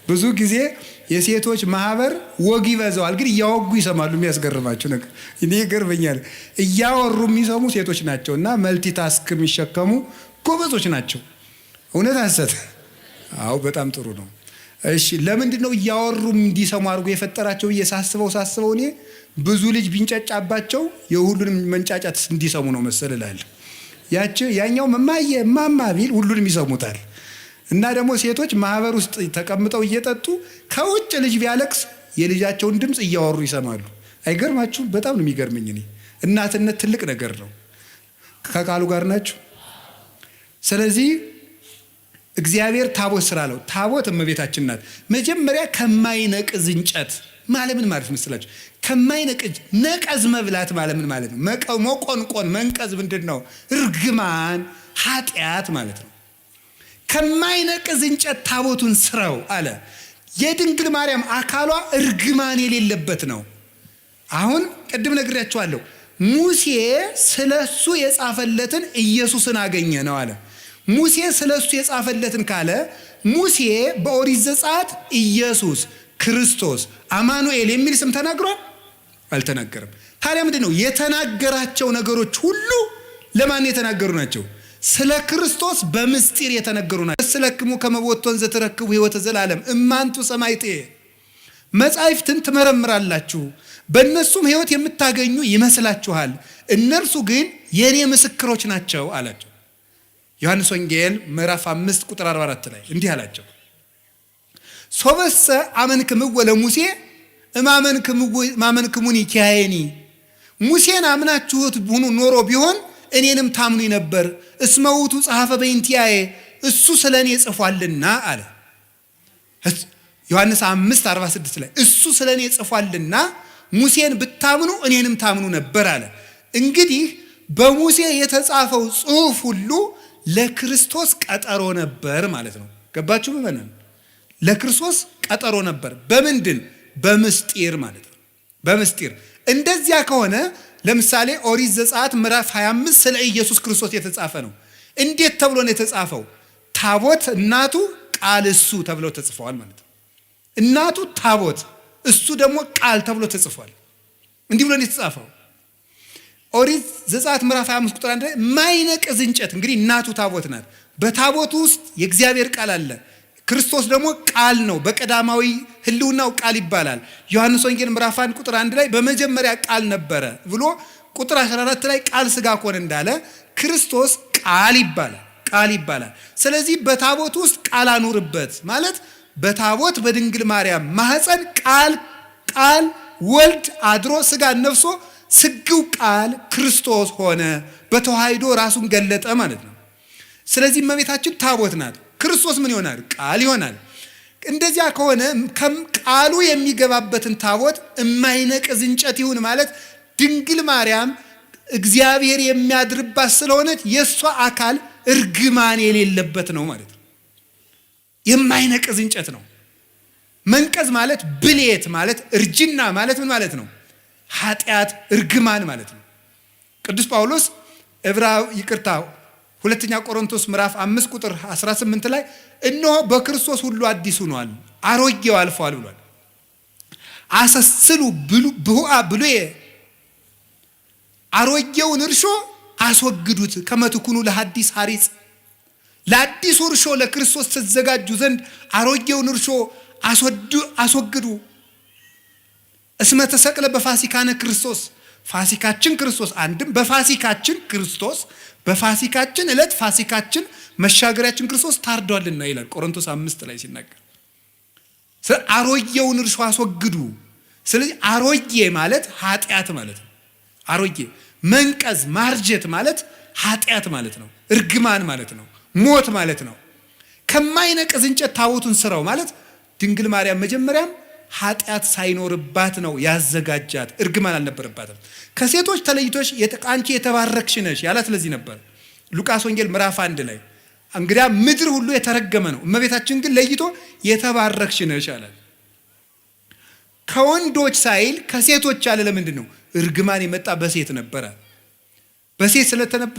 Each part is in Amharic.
ብዙ ጊዜ የሴቶች ማህበር ወግ ይበዛዋል፣ ግን እያወጉ ይሰማሉ። የሚያስገርማችሁ ነገር እኔ ይገርመኛል። እያወሩ የሚሰሙ ሴቶች ናቸውና መልቲታስክ የሚሸከሙ ጎበዞች ናቸው። እውነት ሐሰት? አዎ በጣም ጥሩ ነው። እሺ ለምንድን ነው እያወሩ እንዲሰሙ አድርጎ የፈጠራቸው? ሳስበው እኔ ብዙ ልጅ ቢንጫጫባቸው የሁሉንም መንጫጫት እንዲሰሙ ነው መሰል እላለሁ። ያኛው ማማ ቢል ሁሉንም ይሰሙታል። እና ደግሞ ሴቶች ማህበር ውስጥ ተቀምጠው እየጠጡ ከውጭ ልጅ ቢያለቅስ የልጃቸውን ድምፅ እያወሩ ይሰማሉ። አይገርማችሁም? በጣም ነው የሚገርመኝ። እኔ እናትነት ትልቅ ነገር ነው። ከቃሉ ጋር ናችሁ? ስለዚህ እግዚአብሔር ታቦት ስላለው ታቦት እመቤታችን ናት። መጀመሪያ ከማይነቅዝ እንጨት ማለት ምን ማለት መስላችሁ? ከማይነቅዝ ነቀዝ መብላት ማለት ምን ማለት ነው? መቆንቆን መንቀዝ ምንድን ነው? እርግማን ኃጢአት ማለት ነው። ከማይነቅዝ እንጨት ታቦቱን ስራው አለ። የድንግል ማርያም አካሏ እርግማን የሌለበት ነው። አሁን ቅድም ነግሬያችኋለሁ። ሙሴ ስለሱ የጻፈለትን ኢየሱስን አገኘ ነው አለ። ሙሴ ስለሱ የጻፈለትን ካለ ሙሴ በኦሪት ዘጸአት ኢየሱስ ክርስቶስ አማኑኤል የሚል ስም ተናግሯል? አልተናገረም። ታዲያ ምንድን ነው የተናገራቸው ነገሮች ሁሉ ለማን የተናገሩ ናቸው? ስለ ክርስቶስ በምስጢር የተነገሩ ናቸው። ስለክሙ ከመቦቶን ዘተረክቡ ሕይወተ ዘላለም እማንቱ ሰማይቴ መጻሕፍትን ትመረምራላችሁ በእነሱም ሕይወት የምታገኙ ይመስላችኋል፣ እነርሱ ግን የኔ ምስክሮች ናቸው አላቸው። ዮሐንስ ወንጌል ምዕራፍ 5 ቁጥር 44 ላይ እንዲህ አላቸው። ሶበሰ አመንክምዎ ለሙሴ እማመንክሙኒ ኪያየኒ ሙሴን አምናችሁት ሆኖ ኖሮ ቢሆን እኔንም ታምኑኝ ነበር። እስመ ውእቱ ጸሐፈ በእንቲአየ እሱ ስለ እኔ ጽፏልና አለ። ዮሐንስ 5:46 ላይ እሱ ስለ እኔ ጽፏልና ሙሴን ብታምኑ እኔንም ታምኑ ነበር አለ። እንግዲህ በሙሴ የተጻፈው ጽሑፍ ሁሉ ለክርስቶስ ቀጠሮ ነበር ማለት ነው። ገባችሁ? በመነን ለክርስቶስ ቀጠሮ ነበር። በምንድን? በምስጢር ማለት ነው። በምስጢር እንደዚያ ከሆነ ለምሳሌ ኦሪት ዘጸአት ምዕራፍ 25 ስለ ኢየሱስ ክርስቶስ የተጻፈ ነው። እንዴት ተብሎ ነው የተጻፈው? ታቦት እናቱ ቃል እሱ ተብለው ተጽፈዋል ማለት ነው። እናቱ ታቦት እሱ ደግሞ ቃል ተብሎ ተጽፏል። እንዲህ ብሎ ነው የተጻፈው። ኦሪት ዘጸአት ምዕራፍ 25 ቁጥር 1 ላይ ማይነቅዝ እንጨት፣ እንግዲህ እናቱ ታቦት ናት። በታቦቱ ውስጥ የእግዚአብሔር ቃል አለ። ክርስቶስ ደግሞ ቃል ነው። በቀዳማዊ ሕልውናው ቃል ይባላል። ዮሐንስ ወንጌል ምዕራፍ 1 ቁጥር 1 ላይ በመጀመሪያ ቃል ነበረ ብሎ ቁጥር 14 ላይ ቃል ሥጋ ሆነ እንዳለ ክርስቶስ ቃል ይባላል። ቃል ይባላል። ስለዚህ በታቦት ውስጥ ቃል አኑርበት ማለት በታቦት በድንግል ማርያም ማህፀን ቃል ወልድ አድሮ ሥጋ ነፍሶ ስግው ቃል ክርስቶስ ሆነ፣ በተዋህዶ ራሱን ገለጠ ማለት ነው። ስለዚህ እመቤታችን ታቦት ናት። ክርስቶስ ምን ይሆናል? ቃል ይሆናል። እንደዚያ ከሆነ ቃሉ የሚገባበትን ታቦት የማይነቅዝ እንጨት ይሁን ማለት ድንግል ማርያም እግዚአብሔር የሚያድርባት ስለሆነች የእሷ አካል እርግማን የሌለበት ነው ማለት ነው። የማይነቅዝ እንጨት ነው። መንቀዝ ማለት ብሌት ማለት እርጅና ማለት ምን ማለት ነው? ኃጢአት፣ እርግማን ማለት ነው። ቅዱስ ጳውሎስ ሁለተኛ ቆሮንቶስ ምዕራፍ 5 ቁጥር 18 ላይ እነሆ በክርስቶስ ሁሉ አዲስ ሆኗል፣ አሮጌው አልፏል ብሏል። አሰስሉ ብሁአ ብሉየ አሮጌውን እርሾ አስወግዱት ከመትኩኑ ለሐዲስ ሐሪጽ ለአዲሱ እርሾ ለክርስቶስ ተዘጋጁ ዘንድ አሮጌውን እርሾ አስወግዱ። እስመ ተሰቅለ በፋሲካነ ክርስቶስ ፋሲካችን ክርስቶስ አንድም በፋሲካችን ክርስቶስ በፋሲካችን ዕለት ፋሲካችን መሻገሪያችን ክርስቶስ ታርዷልና ይላል ቆሮንቶስ 5 ላይ ሲናገር። አሮጌውን እርሾ አስወግዱ። ስለዚህ አሮጌ ማለት ኃጢአት ማለት ነው። አሮጌ መንቀዝ ማርጀት ማለት ኃጢአት ማለት ነው። እርግማን ማለት ነው። ሞት ማለት ነው። ከማይነቅዝ እንጨት ታቦቱን ስራው ማለት ድንግል ማርያም መጀመሪያም ኃጢአት ሳይኖርባት ነው ያዘጋጃት። እርግማን አልነበረባትም። ከሴቶች ተለይቶሽ አንቺ የተባረክሽ ነሽ ያላት ለዚህ ነበር። ሉቃስ ወንጌል ምዕራፍ 1 ላይ እንግዲያ ምድር ሁሉ የተረገመ ነው፣ እመቤታችን ግን ለይቶ የተባረክሽ ነሽ አላት። ከወንዶች ሳይል ከሴቶች ያለ ለምንድን ነው? እርግማን የመጣ በሴት ነበረ። በሴት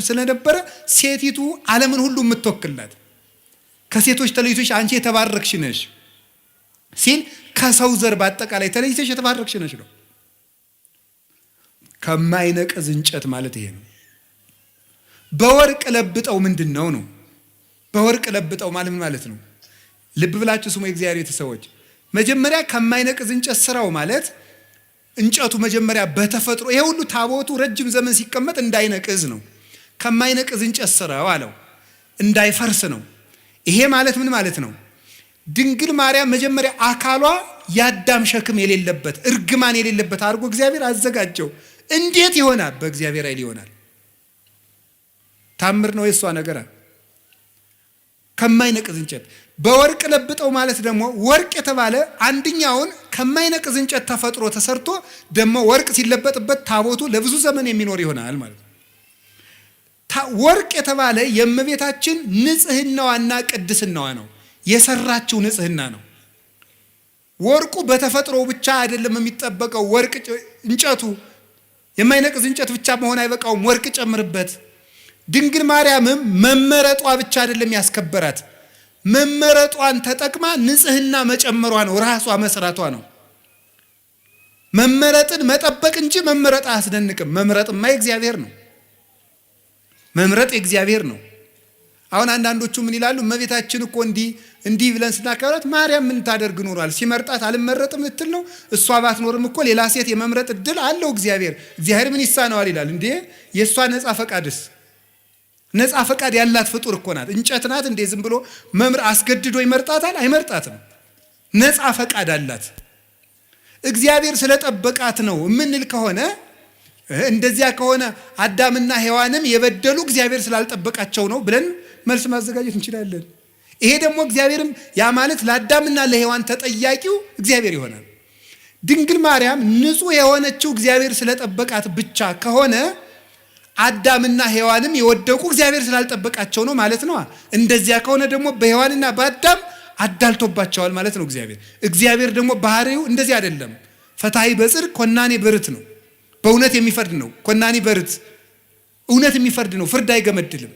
ስለነበረ ሴቲቱ ዓለምን ሁሉ የምትወክልናት። ከሴቶች ተለይቶሽ አንቺ የተባረክሽ ነሽ ሲል ከሰው ዘር በአጠቃላይ ተለይተሽ የተባረክሽ ነሽ ነው። ከማይነቅዝ እንጨት ማለት ይሄ ነው። በወርቅ ለብጠው ምንድን ነው ነው? በወርቅ ለብጠው ማለት ምን ማለት ነው? ልብ ብላችሁ ስሙ የእግዚአብሔር ቤተሰቦች። መጀመሪያ ከማይነቅዝ እንጨት ስራው ማለት እንጨቱ መጀመሪያ በተፈጥሮ ይሄ ሁሉ ታቦቱ ረጅም ዘመን ሲቀመጥ እንዳይነቅዝ ነው። ከማይነቅዝ እንጨት ስራው አለው፣ እንዳይፈርስ ነው። ይሄ ማለት ምን ማለት ነው? ድንግል ማርያም መጀመሪያ አካሏ የአዳም ሸክም የሌለበት እርግማን የሌለበት አድርጎ እግዚአብሔር አዘጋጀው። እንዴት ይሆናል? በእግዚአብሔር ኃይል ይሆናል። ታምር ነው የሷ ነገር። ከማይነቅዝ እንጨት በወርቅ ለብጠው ማለት ደግሞ ወርቅ የተባለ አንደኛውን ከማይነቅዝ እንጨት ተፈጥሮ ተሰርቶ ደግሞ ወርቅ ሲለበጥበት ታቦቱ ለብዙ ዘመን የሚኖር ይሆናል ማለት ነው። ወርቅ የተባለ የእመቤታችን ንጽህናዋና ቅድስናዋ ነው። የሰራችው ንጽህና ነው። ወርቁ በተፈጥሮ ብቻ አይደለም የሚጠበቀው። ወርቅ እንጨቱ የማይነቅዝ እንጨት ብቻ መሆን አይበቃውም። ወርቅ ጨምርበት። ድንግል ማርያምም መመረጧ ብቻ አይደለም ያስከበራት፣ መመረጧን ተጠቅማ ንጽህና መጨመሯ ነው፣ ራሷ መስራቷ ነው። መመረጥን መጠበቅ እንጂ መመረጥ አያስደንቅም። መምረጥማ የእግዚአብሔር ነው። መምረጥ የእግዚአብሔር ነው። አሁን አንዳንዶቹ ምን ይላሉ? እመቤታችን እኮ እንዲህ ብለን ስናከብራት ማርያም ምን ታደርግ ኖሯል? ሲመርጣት አልመረጥም ልትል ነው? እሷ ባትኖርም እኮ ሌላ ሴት የመምረጥ እድል አለው እግዚአብሔር። እግዚአብሔር ምን ይሳነዋል ይላል እንዴ? የእሷ ነፃ ፈቃድስ? ነፃ ፈቃድ ያላት ፍጡር እኮ ናት። እንጨት ናት እንዴ? ዝም ብሎ አስገድዶ ይመርጣታል? አይመርጣትም። ነፃ ፈቃድ አላት። እግዚአብሔር ስለጠበቃት ነው የምንል ከሆነ እንደዚያ ከሆነ አዳምና ሔዋንም የበደሉ እግዚአብሔር ስላልጠበቃቸው ነው ብለን መልስ ማዘጋጀት እንችላለን። ይሄ ደግሞ እግዚአብሔርም ያ ማለት ለአዳምና ለሔዋን ተጠያቂው እግዚአብሔር ይሆናል። ድንግል ማርያም ንጹሕ የሆነችው እግዚአብሔር ስለጠበቃት ብቻ ከሆነ አዳምና ሔዋንም የወደቁ እግዚአብሔር ስላልጠበቃቸው ነው ማለት ነው። እንደዚያ ከሆነ ደግሞ በሔዋንና በአዳም አዳልቶባቸዋል ማለት ነው እግዚአብሔር ደግሞ ባህሪው እንደዚህ አይደለም። ፈታሒ በጽድቅ ኮናኔ በርት ነው። በእውነት የሚፈርድ ነው። ኮናኔ በርት እውነት የሚፈርድ ነው። ፍርድ አይገመድልም።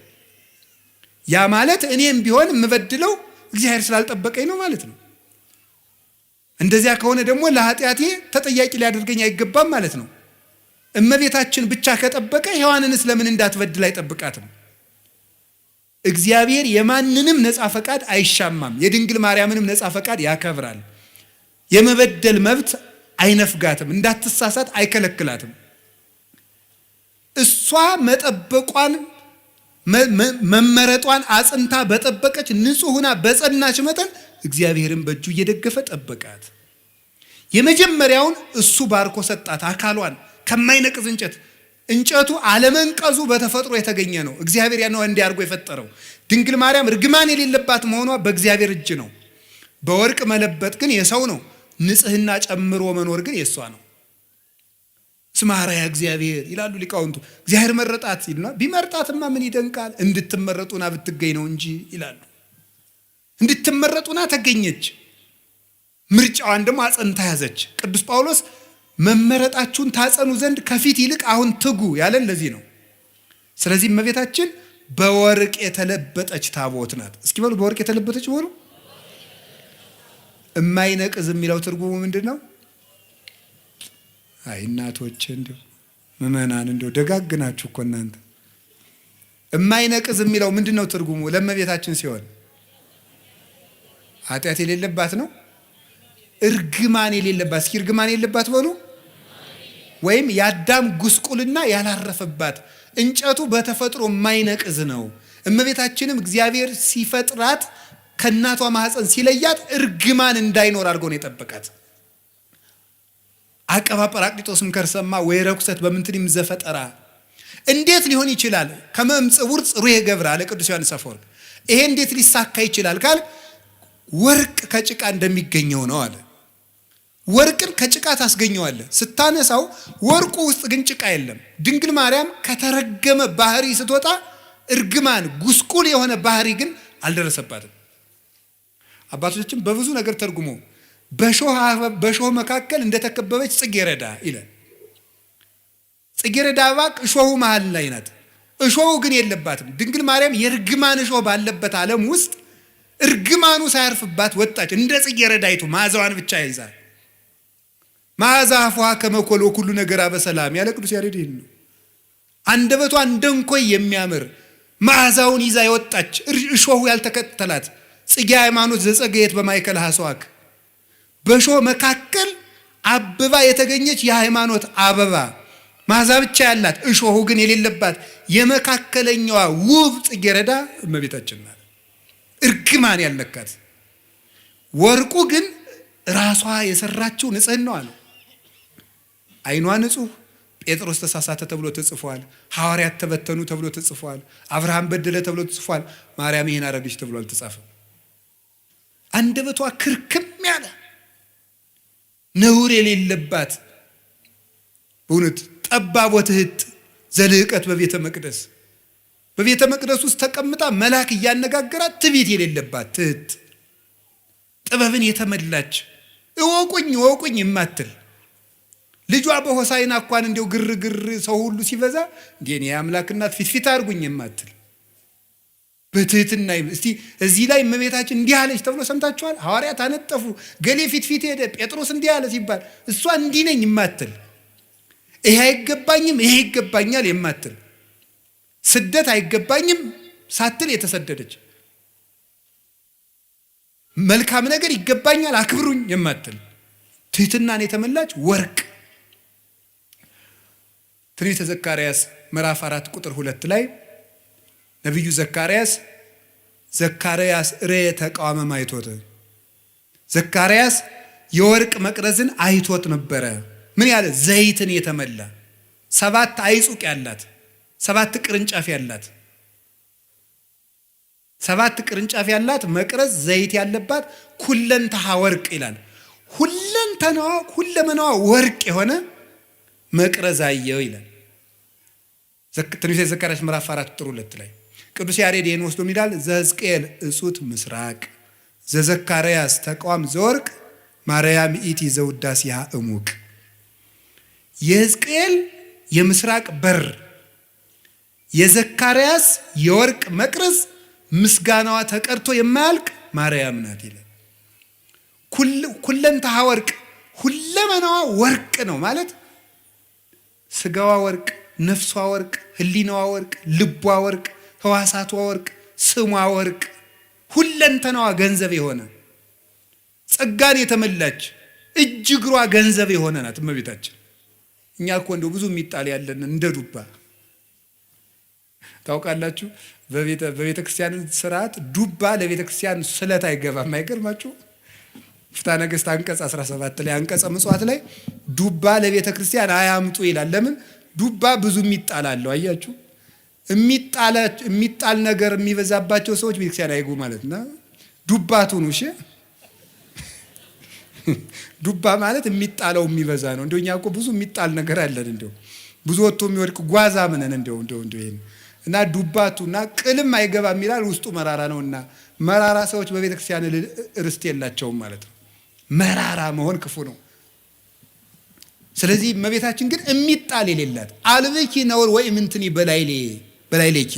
ያ ማለት እኔም ቢሆን የምበድለው እግዚአብሔር ስላልጠበቀኝ ነው ማለት ነው። እንደዚያ ከሆነ ደግሞ ለኃጢአቴ ተጠያቂ ሊያደርገኝ አይገባም ማለት ነው። እመቤታችን ብቻ ከጠበቀ ሔዋንንስ ለምን እንዳትበድል አይጠብቃትም? እግዚአብሔር የማንንም ነፃ ፈቃድ አይሻማም። የድንግል ማርያምንም ነፃ ፈቃድ ያከብራል። የመበደል መብት አይነፍጋትም። እንዳትሳሳት አይከለክላትም። እሷ መጠበቋን መመረጧን አጽንታ በጠበቀች ንጹሕና በጸናች መጠን እግዚአብሔርን በእጁ እየደገፈ ጠበቃት። የመጀመሪያውን እሱ ባርኮ ሰጣት አካሏን ከማይነቅዝ እንጨት። እንጨቱ አለመንቀዙ በተፈጥሮ የተገኘ ነው። እግዚአብሔር ያነው እንዲያርጎ የፈጠረው። ድንግል ማርያም እርግማን የሌለባት መሆኗ በእግዚአብሔር እጅ ነው። በወርቅ መለበጥ ግን የሰው ነው። ንጽህና ጨምሮ መኖር ግን የሷ ነው። ስማ ሐረያ እግዚአብሔር ይላሉ ሊቃውንቱ። እግዚአብሔር መረጣት ይልና ቢመርጣትማ ምን ይደንቃል? እንድትመረጡና ብትገኝ ነው እንጂ ይላሉ። እንድትመረጡና ተገኘች። ምርጫዋን ደግሞ አጸንታ ያዘች። ቅዱስ ጳውሎስ መመረጣችሁን ታጸኑ ዘንድ ከፊት ይልቅ አሁን ትጉ ያለን ለዚህ ነው። ስለዚህ እመቤታችን በወርቅ የተለበጠች ታቦት ናት። እስኪ በሉ በወርቅ የተለበጠች በሉ። እማይነቅዝ የሚለው ትርጉሙ ምንድን ነው? አይ እናቶች እንደው ምእመናን እንደው ደጋግናችሁ እኮ እናንተ። እማይነቅዝ የሚለው ምንድን ነው ትርጉሙ? ለእመቤታችን ሲሆን ኃጢአት የሌለባት ነው። እርግማን የሌለባት። እስኪ እርግማን የሌለባት በሉ። ወይም የአዳም ጉስቁልና ያላረፈባት። እንጨቱ በተፈጥሮ የማይነቅዝ ነው። እመቤታችንም እግዚአብሔር ሲፈጥራት ከእናቷ ማህፀን ሲለያት እርግማን እንዳይኖር አድርጎ ነው የጠበቃት። አቀባ ጰራቅሊጦስም ከርሰማ ወይ ረኩሰት በምንትንም ዘፈጠራ። እንዴት ሊሆን ይችላል? ከመምጽውር ጽሩየ ገብረ አለ ቅዱስ ዮሐንስ አፈወርቅ። ይሄ እንዴት ሊሳካ ይችላል ካል ወርቅ ከጭቃ እንደሚገኘው ነው አለ። ወርቅን ከጭቃ ታስገኘዋለህ ስታነሳው፣ ወርቁ ውስጥ ግን ጭቃ የለም። ድንግል ማርያም ከተረገመ ባህሪ ስትወጣ እርግማን ጉስቁል የሆነ ባህሪ ግን አልደረሰባትም። አባቶቻችን በብዙ ነገር ተርጉሞ በሾህ መካከል እንደተከበበች ጽጌረዳ ይላል። ጽጌረዳ አበባ እሾሁ መሃል ላይ ናት። እሾሁ ግን የለባትም። ድንግል ማርያም የርግማን እሾህ ባለበት ዓለም ውስጥ እርግማኑ ሳያርፍባት ወጣች። እንደ ጽጌረዳይቱ መዓዛዋን ብቻ ይዛ መዓዛ አፏሃ ከመ ኮል ወኩሉ ነገራ በሰላም ያለ ቅዱስ ያሬድ ይህን ነው። አንደበቷ እንደ እንኮይ የሚያምር መዓዛውን ይዛ የወጣች እሾሁ ያልተከተላት ጽጌ ሃይማኖት ዘጸገየት በማእከለ ሐስዋክ በእሾህ መካከል አብባ የተገኘች የሃይማኖት አበባ መዓዛ ብቻ ያላት እሾሁ ግን የሌለባት የመካከለኛዋ ውብ ጽጌረዳ እመቤታችን ናት። እርግማን ያልነካት። ወርቁ ግን ራሷ የሰራችው ንጽሕናዋ ነው። ዓይኗ ንጹሕ፣ ጴጥሮስ ተሳሳተ ተብሎ ተጽፏል። ሐዋርያት ተበተኑ ተብሎ ተጽፏል። አብርሃም በደለ ተብሎ ተጽፏል። ማርያም ይሄን አረገች ተብሎ አልተጻፈም። አንደበቷ ክርክም ያለ ነውር የሌለባት በእውነት ጠባብ ወትሕት ዘልህቀት በቤተ መቅደስ ውስጥ ተቀምጣ መልአክ እያነጋገራት ትዕቢት የሌለባት ትሕት ጥበብን የተመላች እወቁኝ የማትል ልጇ በሆሳዕና እንኳን እንዲያው ግርግር ሰው ሁሉ ሲበዛ እንዴ የአምላክ እናት ፊት አድርጉኝ የማትል በትሕትና እስቲ እዚህ ላይ እመቤታችን እንዲህ አለች ተብሎ ሰምታችኋል? ሐዋርያት አነጠፉ፣ ገሌ ፊት ሄደ፣ ጴጥሮስ እንዲህ አለ ሲባል እሷ እንዲህ ነኝ የማትል ይሄ አይገባኝም ይሄ ይገባኛል የማትል ስደት አይገባኝም ሳትል የተሰደደች መልካም ነገር ይገባኛል አክብሩኝ የማትል ትሕትናን የተመላች ወርቅ። ትንቢተ ዘካርያስ ምዕራፍ 4 ቁጥር 2 ላይ ነቢዩ ዘካርያስ ርየ ተቃዋመ ማይቶት ዘካርያስ የወርቅ መቅረዝን አይቶት ነበረ። ምን ያለ ዘይትን የተመላ 7 አይጹቅ ያላት 7 ቅርንጫፍ ያላት 7 ቅርንጫፍ ያላት መቅረዝ ዘይት ያለባት ኩለንተሃ ወርቅ ይላል። ሁለመናዋ ወርቅ የሆነ መቅረዝ አየው ይላል። ትንቢተ ዘካርያስ ምዕራፍ 4 ቁጥር 2 ላይ ቅዱስ ያሬድ ይህን ወስዶ ይላል ዘሕዝቅኤል እጹት ምስራቅ ዘዘካርያስ ተቃዋም ዘወርቅ ማርያም ኢቲ ዘውዳሴሃ እሙቅ። የሕዝቅኤል የምስራቅ በር የዘካርያስ የወርቅ መቅረዝ ምስጋናዋ ተቀርቶ የማያልቅ ማርያም ናት ይላል። ኩለንተሃ ወርቅ ሁለመናዋ ወርቅ ነው ማለት ስጋዋ ወርቅ፣ ነፍሷ ወርቅ፣ ህሊናዋ ወርቅ፣ ልቧ ወርቅ፣ ህዋሳቷ ወርቅ፣ ስሟ ወርቅ፣ ሁለንተናዋ ገንዘብ የሆነ ጸጋን የተመላች እጅ እግሯ ገንዘብ የሆነ ናት እመቤታችን። እኛ እኮ እንደው ብዙ የሚጣል ያለን እንደ ዱባ ታውቃላችሁ። በቤተ ክርስቲያን ስርዓት ዱባ ለቤተ ክርስቲያን ስለት አይገባም። አይገርማችሁ? ፍትሐ ነገሥት አንቀጽ 17 ላይ አንቀጸ ምጽዋት ላይ ዱባ ለቤተ ክርስቲያን አያምጡ ይላል። ለምን? ዱባ ብዙ የሚጣል አለው። አያችሁ? የሚጣል ነገር የሚበዛባቸው ሰዎች ቤተክርስቲያን አይጉ ማለት ነው። ዱባቱን እሺ ዱባ ማለት የሚጣለው የሚበዛ ነው። እንደኛ እኮ ብዙ የሚጣል ነገር አለን። እንደው ብዙ ወጥቶ የሚወድቅ ጓዛ ምንን እንደው ይሄን እና ዱባቱና ቅልም አይገባም ይላል። ውስጡ መራራ ነውና መራራ ሰዎች በቤተ ክርስቲያን ርስት የላቸውም ማለት ነው። መራራ መሆን ክፉ ነው። ስለዚህ እመቤታችን ግን የሚጣል የሌላት አልብኪ ነውር ወይ ምንትኒ በላይሌኪ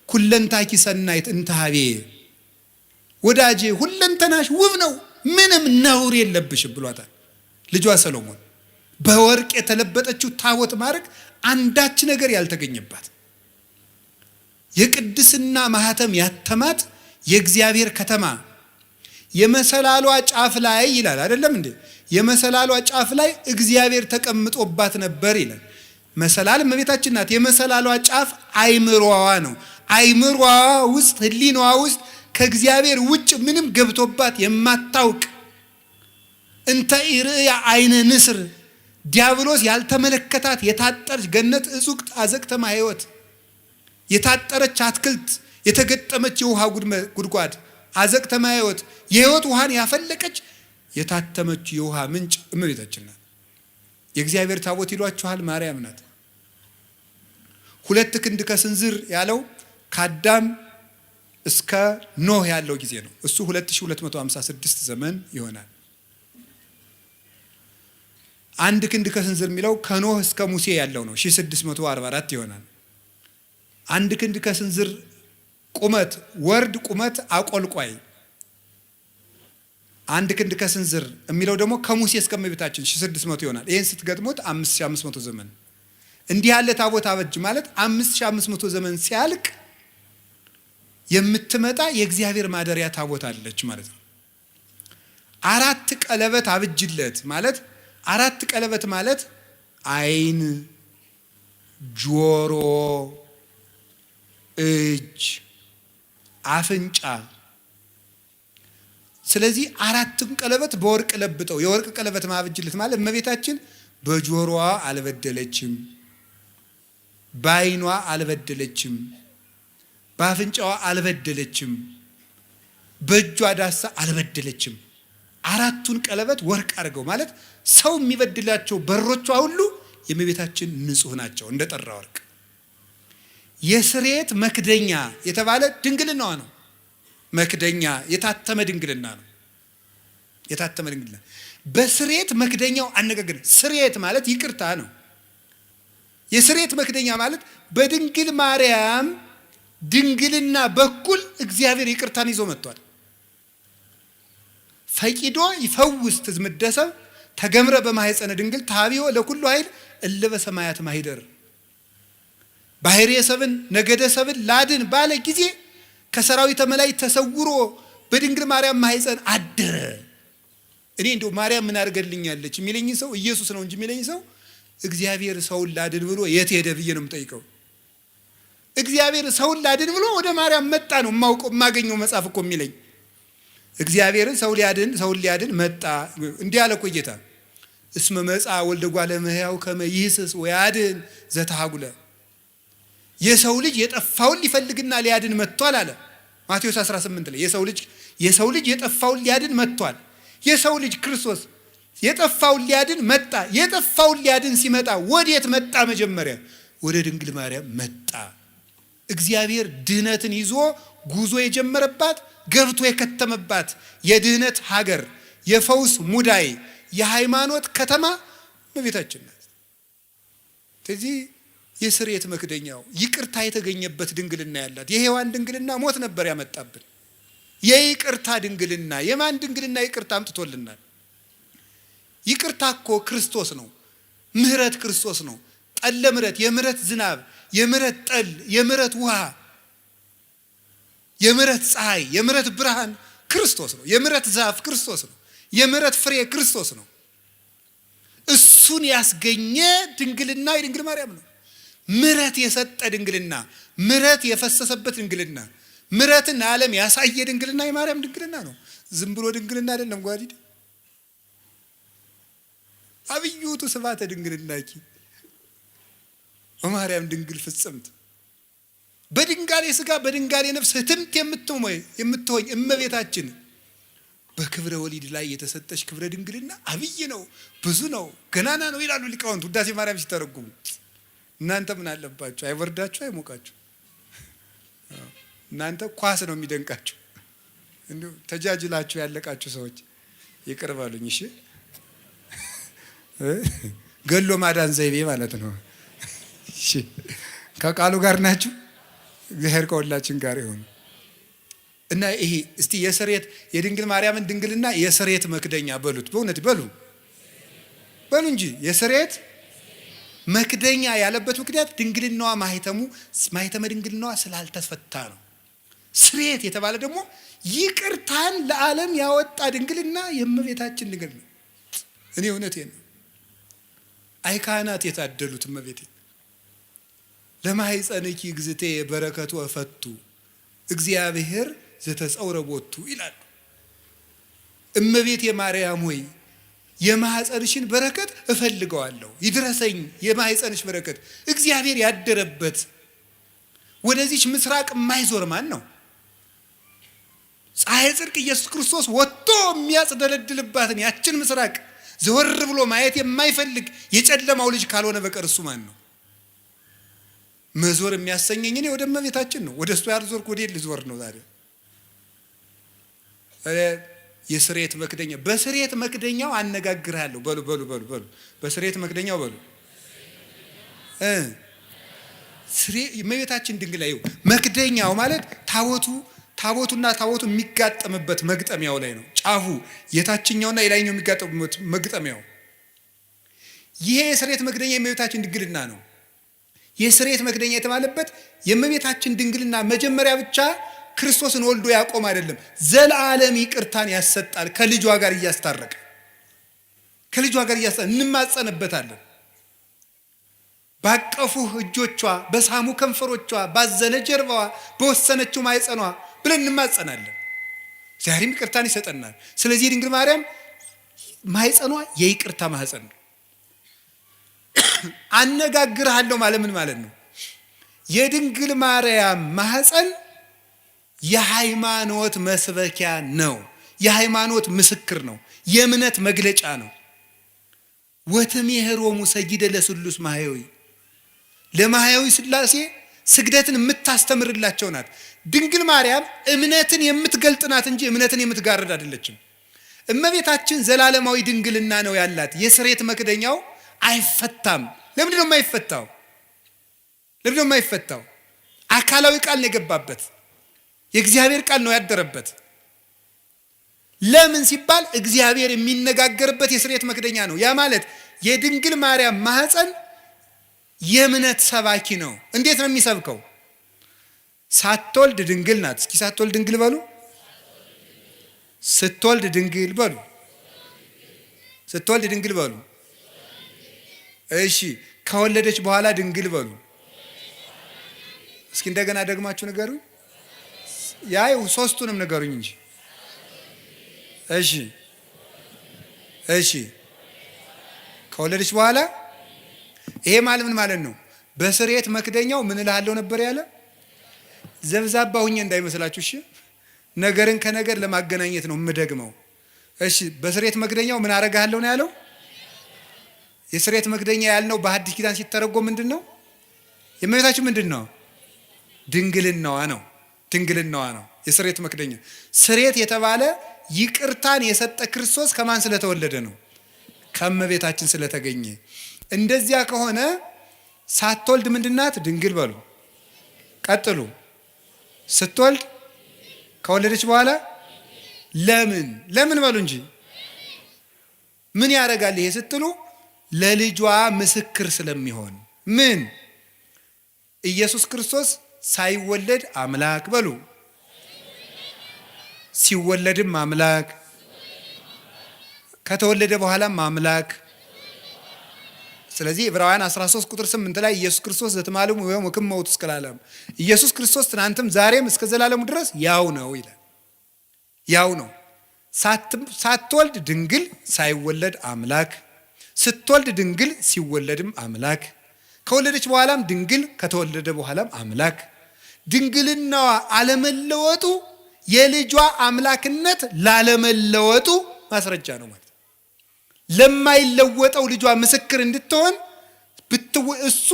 ኩለንታኪ ሰናይት እንታቤ ወዳጄ ሁለንተናሽ ውብ ነው ምንም ነውር የለብሽም ብሏታል ልጇ ሰሎሞን። በወርቅ የተለበጠችው ታቦት ማድረግ አንዳች ነገር ያልተገኘባት የቅድስና ማህተም ያተማት የእግዚአብሔር ከተማ የመሰላሏ ጫፍ ላይ ይላል አይደለም እንዴ? የመሰላሏ ጫፍ ላይ እግዚአብሔር ተቀምጦባት ነበር ይላል። መሰላል እመቤታችን ናት። የመሰላሏ ጫፍ አይምሮዋ ነው። አይምሮዋ ውስጥ ህሊናዋ ውስጥ ከእግዚአብሔር ውጭ ምንም ገብቶባት የማታውቅ እንተ ኢርእያ አይነ ንስር ዲያብሎስ ያልተመለከታት የታጠረች ገነት እጹቅት አዘቅተማ ሕይወት የታጠረች አትክልት የተገጠመች የውሃ ጉድጓድ አዘቅተማ ሕይወት የሕይወት ውሃን ያፈለቀች የታተመች የውሃ ምንጭ እመቤታችን ናት። የእግዚአብሔር ታቦት ይሏችኋል ማርያም ናት። 2 ክንድ ከስንዝር ያለው ከአዳም እስከ ኖህ ያለው ጊዜ ነው። እሱ 2256 ዘመን ይሆናል። 1 ክንድ ከስንዝር የሚለው ከኖህ እስከ ሙሴ ያለው ነው 1644 ይሆናል። 1 ክንድ ከስንዝር ቁመት ወርድ ቁመት አቆልቋይ አንድ ክንድ ከስንዝር የሚለው ደግሞ ከሙሴ እስከ እመቤታችን 1600 ይሆናል። ይሄን ስትገጥሙት 5500 ዘመን። እንዲህ ያለ ታቦት አበጅ ማለት 5500 ዘመን ሲያልቅ የምትመጣ የእግዚአብሔር ማደሪያ ታቦት አለች ማለት ነው። 4 ቀለበት አብጅለት ማለት 4 ቀለበት ማለት ዓይን፣ ጆሮ፣ እጅ፣ አፍንጫ። ስለዚህ 4ቱን ቀለበት በወርቅ ለብጠው የወርቅ ቀለበት ማብጅለት ማለት እመቤታችን በጆሮዋ አልበደለችም፣ በዓይኗ አልበደለችም፣ በአፍንጫዋ አልበደለችም፣ በእጇ ዳሳ አልበደለችም። 4ቱን ቀለበት ወርቅ አድርገው ማለት ሰው የሚበድላቸው በሮቿ ሁሉ የእመቤታችን ንጹህ ናቸው እንደ ጠራ ወርቅ። የስርየት መክደኛ የተባለ ድንግልናዋ ነው። መክደኛ የታተመ ድንግልና ነው። የታተመ ድንግልና በስርየት መክደኛው አነጋገር ስርየት ማለት ይቅርታ ነው። የስርየት መክደኛ ማለት በድንግል ማርያም ድንግልና በኩል እግዚአብሔር ይቅርታን ይዞ መጥቷል። ፈቂዶ ይፈውስ ትዝምደሰብ ተገምረ በማህፀነ ድንግል ታቢዮ ለኩሉ ኃይል እለ በሰማያት ማሂደር። ባህርየ ሰብን ነገደ ሰብን ላድን ባለ ጊዜ ከሰራዊተ መላእክት ተሰውሮ በድንግል ማርያም ማህፀን አደረ። እኔ እንደው ማርያም ምን አድርገልኛለች የሚለኝ ሰው ኢየሱስ ነው እንጂ የሚለኝ ሰው እግዚአብሔር ሰውን ላድን ብሎ የት ሄደ ብዬ ነው የምጠይቀው። እግዚአብሔር ሰውን ላድን ብሎ ወደ ማርያም መጣ ነው የማገኘው መጽሐፍ እኮ የሚለኝ። እግዚአብሔርን ሰውን ሊያድን መጣ። እንዲህ አለ እኮ ጌታ እስመ መጻ ወልደ እጓለ እመሕያው ከመ ይህስስ ወያድን ዘተሐጉለ። የሰው ልጅ የጠፋውን ሊፈልግና ሊያድን መጥቷል አለ ማቴዎስ 18 ላይ። የሰው ልጅ የጠፋውን ሊያድን መጥቷል። የሰው ልጅ ክርስቶስ የጠፋውን ሊያድን መጣ። የጠፋውን ሊያድን ሲመጣ ወዴት መጣ? መጀመሪያ ወደ ድንግል ማርያም መጣ። እግዚአብሔር ድህነትን ይዞ ጉዞ የጀመረባት ገብቶ የከተመባት የድህነት ሀገር፣ የፈውስ ሙዳይ፣ የሃይማኖት ከተማ እመቤታችን ናት። ስለዚህ የስርየት መክደኛው ይቅርታ የተገኘበት ድንግልና ያላት የሔዋን ድንግልና ሞት ነበር ያመጣብን። የይቅርታ ድንግልና የማን ድንግልና ይቅርታ አምጥቶልናል? ይቅርታ እኮ ክርስቶስ ነው። ምህረት ክርስቶስ ነው። ጠለ ምህረት፣ የምህረት ዝናብ፣ የምህረት ጠል፣ የምህረት ውሃ፣ የምህረት ፀሐይ፣ የምህረት ብርሃን ክርስቶስ ነው። የምህረት ዛፍ ክርስቶስ ነው። የምህረት ፍሬ ክርስቶስ ነው። እሱን ያስገኘ ድንግልና የድንግል ማርያም ነው። ምህረት የሰጠ ድንግልና፣ ምህረት የፈሰሰበት ድንግልና፣ ምህረትን ዓለም ያሳየ ድንግልና የማርያም ድንግልና ነው። ዝም ብሎ ድንግልና አይደለም። ጓዲድ አብዩቱ ስብሐተ ድንግልናኪ በማርያም ድንግል ፍጽምት በድንጋሌ ስጋ በድንጋሌ ነፍስ ህትምት የምትሆኝ እመቤታችን በክብረ ወሊድ ላይ የተሰጠች ክብረ ድንግልና አብይ ነው፣ ብዙ ነው፣ ገናና ነው ይላሉ ሊቃውንት ውዳሴ ማርያም ሲተረጉሙ። እናንተ ምን አለባችሁ? አይወርዳችሁ፣ አይሞቃችሁ። እናንተ ኳስ ነው የሚደንቃችሁ። እንዲሁ ተጃጅላችሁ ያለቃችሁ ሰዎች ይቅር በሉኝ እሺ። ገሎ ማዳን ዘይቤ ማለት ነው። እሺ ከቃሉ ጋር ናችሁ። እግዚአብሔር ከሁላችን ጋር ይሁን እና ይሄ እስቲ የስርየት የድንግል ማርያምን ድንግልና የስርየት መክደኛ በሉት። በእውነት በሉ እንጂ የስርየት መክደኛ ያለበት ምክንያት ድንግልናዋ ማህተመ ድንግልናዋ ስላልተፈታ ነው። ስርየት የተባለ ደግሞ ይቅርታን ለዓለም ያወጣ ድንግልና የእመቤታችን ድንግልና። እኔ እውነቴን ነው። አይ ካህናት የታደሉት እመቤቴ ለማኅፀንኪ እግዝእቴ በረከቱ እፈቱ እግዚአብሔር ዘተጸውረ ቦቱ ይላሉ። እመቤቴ ማርያም ሆይ የማኅፀንሽን በረከት እፈልገዋለሁ፣ ይድረሰኝ የማኅፀንሽ በረከት። እግዚአብሔር ያደረበት ወደዚች ምስራቅ የማይዞር ማን ነው? ፀሐይ ጽድቅ ኢየሱስ ክርስቶስ ወጥቶ የሚያጽደለድልባትን ያችን ምስራቅ ዘወር ብሎ ማየት የማይፈልግ የጨለማው ልጅ ካልሆነ በቀር እሱ ማን ነው? መዞር የሚያሰኘኝ እኔ ወደ እመቤታችን ነው። ወደ እሱ ያልዞርኩ ወዴት ልዞር ነው ዛሬ? የስርየት መክደኛ በስርየት መክደኛው አነጋግርሃለሁ። በሉ በስርየት መክደኛው በሉ እመቤታችን ድንግል ላይ መክደኛው ማለት ታቦቱ ታቦቱና ታቦቱ የሚጋጠምበት መግጠሚያው ላይ ነው። ጫፉ የታችኛውና የላይኛው የሚጋጠሙበት መግጠሚያው። ይሄ የስርየት መክደኛ የእመቤታችን ድንግልና ነው። የስርየት መክደኛ የተባለበት የእመቤታችን ድንግልና መጀመሪያ ብቻ ክርስቶስን ወልዶ ያቆም አይደለም፣ ዘላለም ይቅርታን ያሰጣል። ከልጇ ጋር እያስታረቀ እንማጸንበታለን። ባቀፉህ እጆቿ፣ በሳሙ ከንፈሮቿ፣ ባዘለ ጀርባዋ፣ በወሰነችው ማኅፀኗ ብለን እንማጸናለን። ዛሬም ይቅርታን ይሰጠናል። ስለዚህ ድንግል ማርያም ማኅፀኗ የይቅርታ ማኅፀን ነው። አነጋግርሃለሁ ማለት ምን ማለት ነው? የድንግል ማርያም ማኅፀን የሃይማኖት መስበኪያ ነው። የሃይማኖት ምስክር ነው። የእምነት መግለጫ ነው። ወትሜህሮሙ ሰጊደ ለስሉስ ማህያዊ፣ ለማህያዊ ሥላሴ ስግደትን የምታስተምርላቸው ናት። ድንግል ማርያም እምነትን የምትገልጥ ናት እንጂ እምነትን የምትጋርድ አይደለችም። እመቤታችን ዘላለማዊ ድንግልና ነው ያላት። የስርየት መክደኛው አይፈታም። ለምንድን ነው የማይፈታው? አካላዊ ቃል ነው የገባበት። የእግዚአብሔር ቃል ነው ያደረበት። ለምን ሲባል እግዚአብሔር የሚነጋገርበት የስርየት መክደኛ ነው። ያ ማለት የድንግል ማርያም ማኅፀን የእምነት ሰባኪ ነው። እንዴት ነው የሚሰብከው? ሳትወልድ ድንግል ናት። እስኪ ሳትወልድ ድንግል በሉ። ስትወልድ ድንግል በሉ። ስትወልድ ድንግል በሉ። እሺ፣ ከወለደች በኋላ ድንግል በሉ። እስኪ እንደገና ደግማችሁ ንገሩኝ። ያው ሶስቱንም ንገሩኝ እንጂ። እሺ፣ ከወለደች በኋላ ይሄ ማለት ምን ማለት ነው? በስርየት መክደኛው ምን እልሃለሁ ነበር ያለ? ዘብዛባ ሁኜ እንዳይመስላችሁ። እሺ፣ ነገርን ከነገር ለማገናኘት ነው የምደግመው። እሺ፣ በስርየት መክደኛው ምን አረጋለሁ ነው ያለው? የስርየት መክደኛ ያልነው በሐዲስ ኪዳን ሲተረጎም ምንድን ነው? የእመቤታችን ምንድን ነው? ድንግልናዋ ነው የስርየት መክደኛ። ስርየት የተባለ ይቅርታን የሰጠ ክርስቶስ ከማን ስለተወለደ ነው? ከእመቤታችን ስለተገኘ። እንደዚያ ከሆነ ሳትወልድ ምንድናት? ድንግል በሉ። ቀጥሉ። ስትወልድ፣ ከወለደች በኋላ ለምን በሉ እንጂ። ምን ያደርጋል ይሄ ስትሉ፣ ለልጇ ምስክር ስለሚሆን። ምን? ኢየሱስ ክርስቶስ ሳይወለድ አምላክ በሉ፣ ሲወለድም አምላክ፣ ከተወለደ በኋላም አምላክ። ስለዚህ ዕብራውያን 13 ቁጥር 8 ላይ ኢየሱስ ክርስቶስ ዘትማልሙ ወይም ወክመውት እስከ ለዓለም፣ ኢየሱስ ክርስቶስ ትናንትም ዛሬም እስከ ዘላለሙ ድረስ ያው ነው ይላል። ያው ነው። ሳትወልድ ድንግል፣ ሳይወለድ አምላክ፣ ስትወልድ ድንግል፣ ሲወለድም አምላክ፣ ከወለደች በኋላም ድንግል፣ ከተወለደ በኋላም አምላክ። ድንግልናዋ አለመለወጡ የልጇ አምላክነት ላለመለወጡ ማስረጃ ነው ማለት። ለማይለወጠው ልጇ ምስክር እንድትሆን እሱ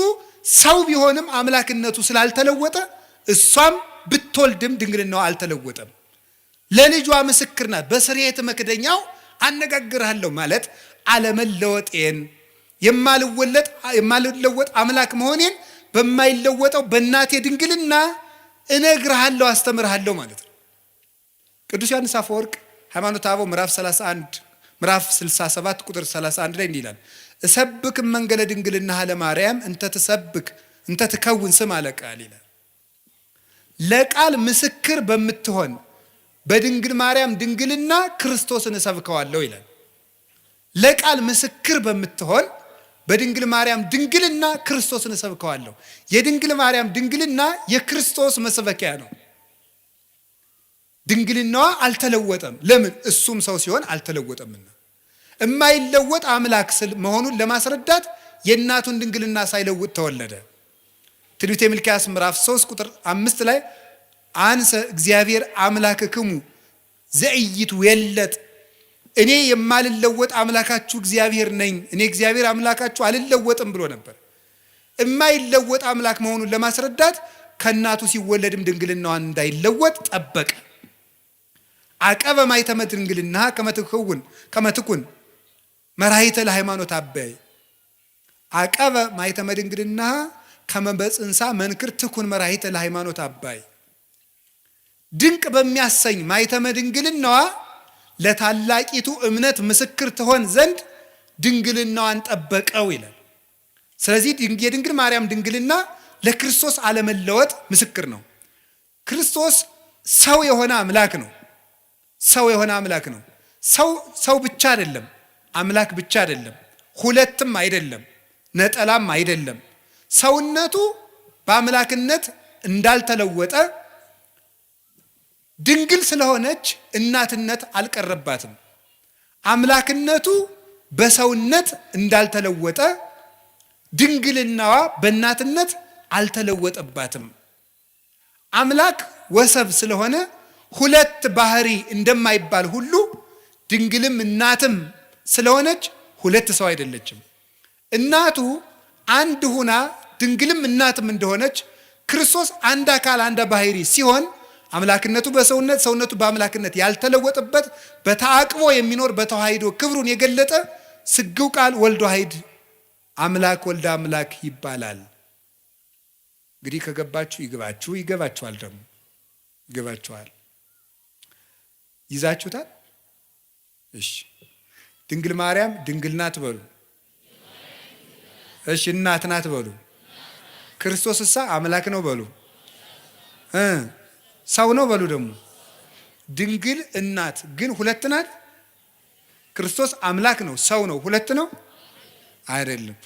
ሰው ቢሆንም አምላክነቱ ስላልተለወጠ፣ እሷም ብትወልድም ድንግልናዋ አልተለወጠም። ለልጇ ምስክር ናት። በስርየት መክደኛው አነጋግርሃለሁ ማለት አለመለወጤን፣ የማልለወጥ አምላክ መሆኔን በማይለወጠው በእናቴ ድንግልና እነግርሃለሁ፣ አስተምርሃለሁ ማለት ነው። ቅዱስ ዮሐንስ አፈወርቅ ሃይማኖተ አበው ምዕራፍ 67 ቁጥር 31 ላይ እንዲህ ይላል፣ እሰብክ መንገለ ድንግልና ለማርያም እንተ ትከውን ስም አለ ቃል ይላል። ለቃል ምስክር በምትሆን በድንግል ማርያም ድንግልና ክርስቶስን እሰብከዋለሁ ይላል። ለቃል ምስክር በምትሆን በድንግል ማርያም ድንግልና ክርስቶስን እሰብከዋለሁ። የድንግል ማርያም ድንግልና የክርስቶስ መስበኪያ ነው። ድንግልናዋ አልተለወጠም። ለምን? እሱም ሰው ሲሆን አልተለወጠምና። የማይለወጥ አምላክ መሆኑን ለማስረዳት የእናቱን ድንግልና ሳይለውጥ ተወለደ። ትንቢተ ሚልክያስ ምዕራፍ 3 ቁጥር 5 ላይ አንሰ እግዚአብሔር አምላክክሙ ዘኢይትዌለጥ፣ እኔ የማልለወጥ አምላካችሁ እግዚአብሔር ነኝ፣ እኔ እግዚአብሔር አምላካችሁ አልለወጥም ብሎ ነበር። የማይለወጥ አምላክ መሆኑን ለማስረዳት ከእናቱ ሲወለድም ድንግልናዋን እንዳይለወጥ ጠበቀ። አቀበ ማኅተመ ድንግልና ከመትኩን መራሒተ ለሃይማኖት አበይ፣ አቀበ ማኅተመ ድንግልና ከመ በጽንሳ መንክር ትኩን መራሒተ ለሃይማኖት አባይ። ድንቅ በሚያሰኝ ማኅተመ ድንግልናዋ ለታላቂቱ እምነት ምስክር ትሆን ዘንድ ድንግልናዋን ጠበቀው ይላል። ስለዚህ የድንግል ማርያም ድንግልና ለክርስቶስ አለመለወጥ ምስክር ነው። ክርስቶስ ሰው የሆነ አምላክ ነው። ሰው የሆነ አምላክ ነው። ሰው ብቻ አይደለም፣ አምላክ ብቻ አይደለም፣ ሁለትም አይደለም፣ ነጠላም አይደለም። ሰውነቱ በአምላክነት እንዳልተለወጠ ድንግል ስለሆነች እናትነት አልቀረባትም። አምላክነቱ በሰውነት እንዳልተለወጠ ድንግልናዋ በእናትነት አልተለወጠባትም። አምላክ ወሰብ ስለሆነ ሁለት ባህሪ እንደማይባል ሁሉ ድንግልም እናትም ስለሆነች ሁለት ሰው አይደለችም። እናቱ አንድ ሁና ድንግልም እናትም እንደሆነች ክርስቶስ አንድ አካል አንድ ባህሪ ሲሆን አምላክነቱ በሰውነት ሰውነቱ በአምላክነት ያልተለወጠበት በተአቅቦ የሚኖር በተዋሂዶ ክብሩን የገለጠ ስግው ቃል ወልድ ዋሕድ አምላክ ወልደ አምላክ ይባላል። እንግዲህ ከገባችሁ ይግባችሁ፣ ይገባችኋል፣ ደግሞ ይገባችኋል። ይዛችሁታል? እሺ። ድንግል ማርያም ድንግል ናት በሉ። እሺ። እናት ናት በሉ። ክርስቶስሳ አምላክ ነው በሉ። ሰው ነው በሉ። ደግሞ ድንግል እናት ግን ሁለት ናት። ክርስቶስ አምላክ ነው፣ ሰው ነው፣ ሁለት ነው አይደለም፣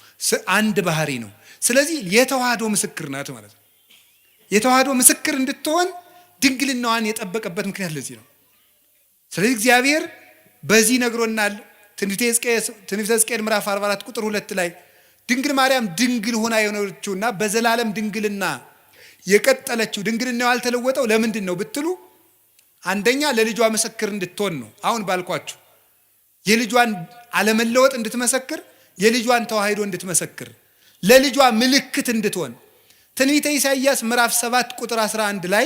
አንድ ባህሪ ነው። ስለዚህ የተዋህዶ ምስክር ናት ማለት ነው። የተዋህዶ ምስክር እንድትሆን ድንግልናዋን የጠበቀበት ምክንያት ለዚህ ነው። ስለዚህ እግዚአብሔር በዚህ ነግሮናል። ትንቢተ ሕዝቅኤል ምዕራፍ 44 ቁጥር 2 ላይ ድንግል ማርያም ድንግል ሆና የሆነችውና በዘላለም ድንግልና የቀጠለችው ድንግልናው ያልተለወጠው ለምንድን ነው ብትሉ፣ አንደኛ ለልጇ ምስክር እንድትሆን ነው። አሁን ባልኳችሁ የልጇን አለመለወጥ እንድትመሰክር፣ የልጇን ተዋህዶ እንድትመሰክር፣ ለልጇ ምልክት እንድትሆን። ትንቢተ ኢሳይያስ ምዕራፍ 7 ቁጥር 11 ላይ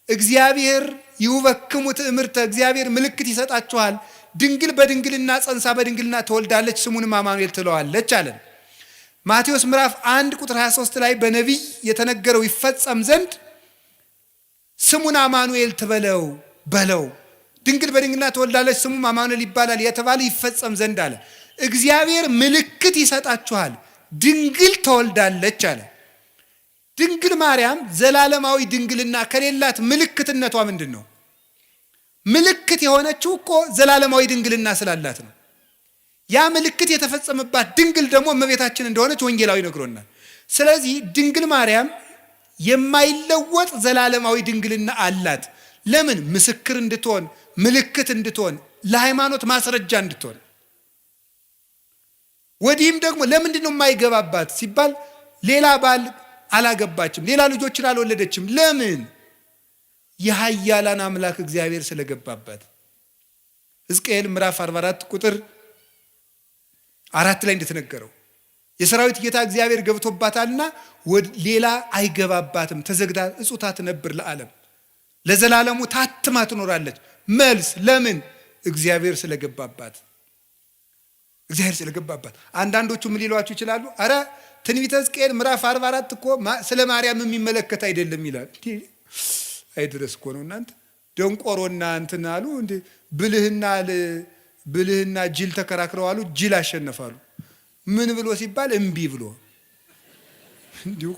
እግዚአብሔር ይውበክሙ ትእምርተ፣ እግዚአብሔር ምልክት ይሰጣችኋል፣ ድንግል በድንግልና ጸንሳ በድንግልና ትወልዳለች፣ ስሙንም አማኑኤል ትለዋለች አለን። ማቴዎስ ምዕራፍ 1 ቁጥር 23 ላይ በነቢይ የተነገረው ይፈጸም ዘንድ ስሙን አማኑኤል ትበለው በለው፣ ድንግል በድንግልና ትወልዳለች፣ ስሙም አማኑኤል ይባላል የተባለ ይፈጸም ዘንድ አለ። እግዚአብሔር ምልክት ይሰጣችኋል፣ ድንግል ትወልዳለች አለ። ድንግል ማርያም ዘላለማዊ ድንግልና ከሌላት ምልክትነቷ ምንድን ነው? ምልክት የሆነችው እኮ ዘላለማዊ ድንግልና ስላላት ነው። ያ ምልክት የተፈጸመባት ድንግል ደግሞ እመቤታችን እንደሆነች ወንጌላዊ ነግሮናል። ስለዚህ ድንግል ማርያም የማይለወጥ ዘላለማዊ ድንግልና አላት። ለምን? ምስክር እንድትሆን፣ ምልክት እንድትሆን፣ ለሃይማኖት ማስረጃ እንድትሆን። ወዲህም ደግሞ ለምንድን ነው የማይገባባት ሲባል ሌላ ባል አላገባችም፣ ሌላ ልጆችን አልወለደችም። ለምን? የኃያላን አምላክ እግዚአብሔር ስለገባባት። ሕዝቅኤል ምዕራፍ 44 ቁጥር 4 ላይ እንደተነገረው የሰራዊት ጌታ እግዚአብሔር ገብቶባታልና ሌላ አይገባባትም፣ ተዘግታ እጹታ ትነብር ለዓለም፣ ለዘላለሙ ታትማ ትኖራለች። መልስ ለምን? እግዚአብሔር ስለገባባት። እግዚአብሔር ስለገባባት። አንዳንዶቹ ምን ሊሏችሁ ይችላሉ? አረ ትንቢተ ሕዝቅኤል ምዕራፍ 44 እኮ ስለ ማርያም የሚመለከት አይደለም ይላል። አይድረስ እኮ ነው እናንተ። ደንቆሮና እንትን አሉ እንዴ፣ ብልህና ጅል ተከራክረው አሉ፣ ጅል አሸነፋሉ። ምን ብሎ ሲባል እምቢ ብሎ። እንዲሁ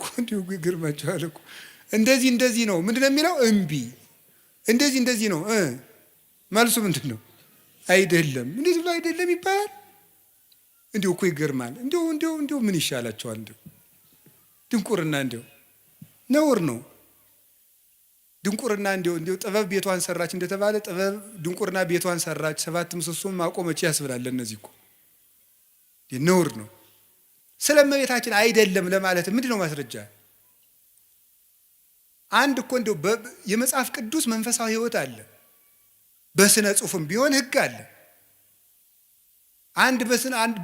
ግርማቸዋል እኮ። እንደዚህ ነው። ምንድን ነው የሚለው? እምቢ። እንደዚህ ነው። መልሱ ምንድን ነው? አይደለም። እንዴት ብሎ አይደለም ይባላል? እንዲሁ እኮ ይገርማል። እንዲሁ ምን ይሻላቸዋል? እንዲሁ ድንቁርና እንዲሁ ነውር ነው። ድንቁርና እንዲሁ ጥበብ ቤቷን ሰራች እንደተባለ ጥበብ ድንቁርና ቤቷን ሰራች፣ 7 ምሰሶም ማቆመች ያስብላል። እነዚህ እኮ ነውር ነው። ስለ እመቤታችን አይደለም ለማለት ምንድን ነው ማስረጃ? አንድ እኮ እንዲሁ የመጽሐፍ ቅዱስ መንፈሳዊ ሕይወት አለ፣ በስነ ጽሑፍም ቢሆን ሕግ አለ። አንድ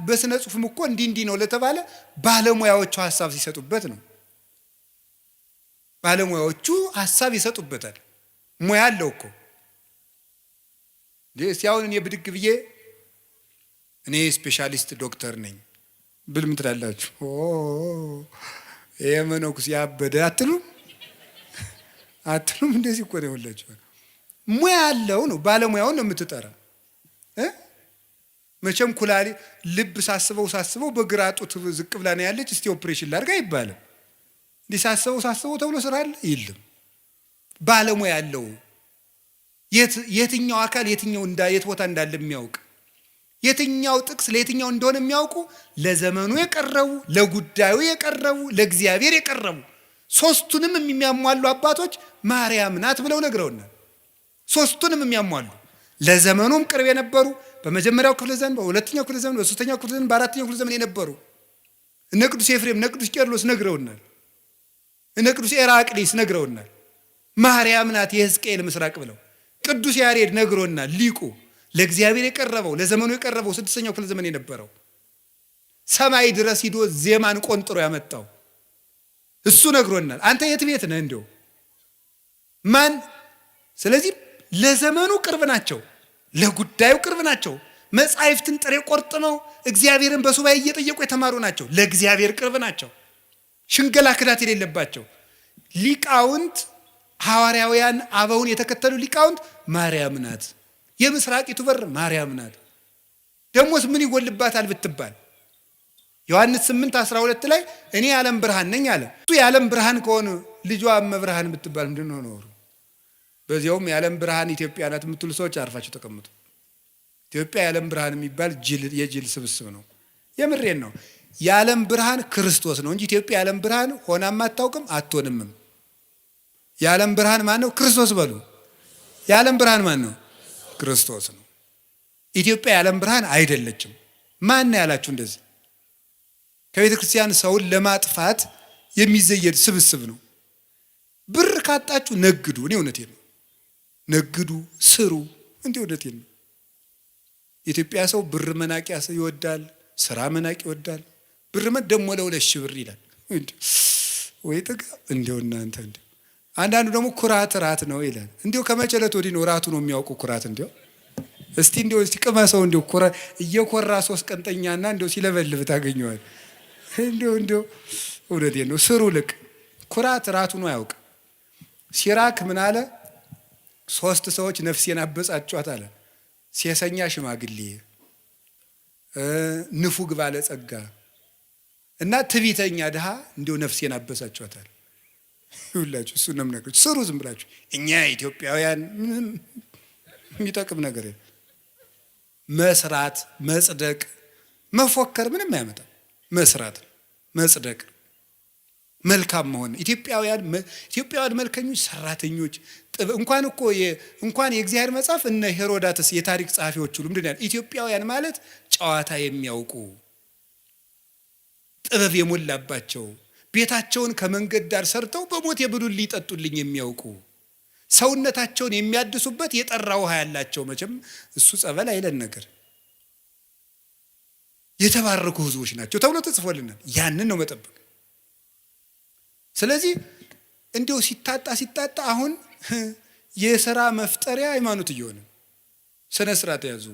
በስነ ጽሑፍም እኮ እንዲህ ነው ለተባለ ባለሙያዎቹ ሀሳብ ሲሰጡበት ነው። ባለሙያዎቹ ሀሳብ ይሰጡበታል። ሙያ አለው እኮ። ሲያውን እኔ ብድግ ብዬ እኔ ስፔሻሊስት ዶክተር ነኝ ብል ምን ትላላችሁ? ይሄ መነኩስ ያበደ አትሉ? አትሉም? እንደዚህ እኮ ነው ያላችሁ። ሙያ ያለው ነው ባለሙያውን ነው የምትጠራ። መቼም ኩላሊ ልብ ሳስበው በግራ ጡት ዝቅ ብላ ነው ያለች፣ እስቲ ኦፕሬሽን ላድርግ አይባልም። እንዲህ ሳስበው ተብሎ ስራ አለ የለም። ባለሙያ ያለው የትኛው አካል የት ቦታ እንዳለ የሚያውቅ የትኛው ጥቅስ ለየትኛው እንደሆነ የሚያውቁ ለዘመኑ የቀረቡ ለጉዳዩ የቀረቡ ለእግዚአብሔር የቀረቡ ሶስቱንም የሚያሟሉ አባቶች ማርያም ናት ብለው ነግረውናል። ሶስቱንም የሚያሟሉ ለዘመኑም ቅርብ የነበሩ በመጀመሪያው ክፍለ ዘመን፣ በሁለተኛው ክፍለ ዘመን፣ በሶስተኛው ክፍለ ዘመን፣ በአራተኛው ክፍለ ዘመን የነበሩ እነ ቅዱስ ኤፍሬም፣ እነ ቅዱስ ቄርሎስ ነግረውናል። እነ ቅዱስ ኤራቅሊስ ነግረውናል። ማርያም ናት የሕዝቅኤል ምስራቅ ብለው ቅዱስ ያሬድ ነግሮናል። ሊቁ ለእግዚአብሔር የቀረበው ለዘመኑ የቀረበው ስድስተኛው ክፍለ ዘመን የነበረው ሰማይ ድረስ ሂዶ ዜማን ቆንጥሮ ያመጣው እሱ ነግሮናል። አንተ የት ቤት ነህ እንደው ማን? ስለዚህ ለዘመኑ ቅርብ ናቸው፣ ለጉዳዩ ቅርብ ናቸው። መጻሕፍትን ጥሬ ቆርጥመው እግዚአብሔርን በሱባኤ እየጠየቁ የተማሩ ናቸው። ለእግዚአብሔር ቅርብ ናቸው። ሽንገላ ክዳት የሌለባቸው ሊቃውንት፣ ሐዋርያውያን አበውን የተከተሉ ሊቃውንት ማርያም ናት የምስራቂቱ በር ማርያም ናት። ደሞስ ምን ይጎልባታል ብትባል ዮሐንስ 8:12 ላይ እኔ የዓለም ብርሃን ነኝ አለ። እሱ የዓለም ብርሃን ከሆነ ልጇ እመብርሃን ብትባል ምንድን ነው ኖሩ? በዚያውም የዓለም ብርሃን ኢትዮጵያ ናት የምትሉ ሰዎች አርፋችሁ ተቀምጡ። ኢትዮጵያ የዓለም ብርሃን የሚባል የጅል ስብስብ ነው። የምሬን ነው። የዓለም ብርሃን ክርስቶስ ነው እንጂ ኢትዮጵያ የዓለም ብርሃን ሆናም አታውቅም አትሆንምም። የዓለም ብርሃን ማን ነው? ክርስቶስ በሉ። የዓለም ብርሃን ማን ነው? ክርስቶስ ነው። ኢትዮጵያ የዓለም ብርሃን አይደለችም። ማን ነው ያላችሁ እንደዚህ? ከቤተ ክርስቲያን ሰውን ለማጥፋት የሚዘየድ ስብስብ ነው። ብር ካጣችሁ ነግዱ። እኔ እውነቴን ነው። ነግዱ፣ ስሩ። እንዴ እውነቴን ነው። የኢትዮጵያ ሰው ብር መናቅ ይወዳል፣ ስራ መናቅ ይወዳል። ብር ደግሞ ለ2,000 ብር ይላል። ወይ ጥጋ እንደው እናንተ እንዴ! አንዳንዱ ደግሞ ኩራት ራት ነው ይላል። እንዴው ከመጨለት ወዲህ ነው ራቱ ነው የሚያውቁ ኩራት። እንዴው እስቲ ቅመሰው። እንዴው እየኮራ 3 ቀንጠኛና እንዴው ሲለበልብ ታገኘዋል። እንዴው እውነቴን ነው። ስሩ ልቅ ኩራት ራቱ ነው ያውቅ። ሲራክ ምን አለ? 3 ሰዎች ነፍሴን አበጻጯት አለ። ሴሰኛ ሽማግሌ፣ ንፉግ ባለጸጋ እና ትዕቢተኛ ድሃ እንዴው ነፍሴን አበሳጯታል። ይሁላችሁ እሱ ነው የምነግራችሁ። ስሩ ዝም ብላችሁ። እኛ ኢትዮጵያውያን ምንም የሚጠቅም ነገር መስራት፣ መጽደቅ፣ መፎከር ምንም አያመጣም። መስራት፣ መጽደቅ፣ መልካም መሆን። ኢትዮጵያውያን መልከኞች፣ ሰራተኞች እንኳን የእግዚአብሔር መጽሐፍ እነ ሄሮዳትስ የታሪክ ጸሐፊዎች ሁሉ ምንድን ያለ ኢትዮጵያውያን ማለት ጨዋታ የሚያውቁ ጥበብ የሞላባቸው ቤታቸውን ከመንገድ ዳር ሰርተው በሞት የብሉልኝ ይጠጡልኝ የሚያውቁ ሰውነታቸውን የሚያድሱበት የጠራ ውሃ ያላቸው መቼም እሱ ጸበል አይለን ነገር የተባረኩ ሕዝቦች ናቸው ተብሎ ተጽፎልናል። ያንን ነው መጠበቅ። ስለዚህ እንዲሁ ሲታጣ አሁን የሥራ መፍጠሪያ ሃይማኖት እየሆነ ስነ ስርዓት ያዙ።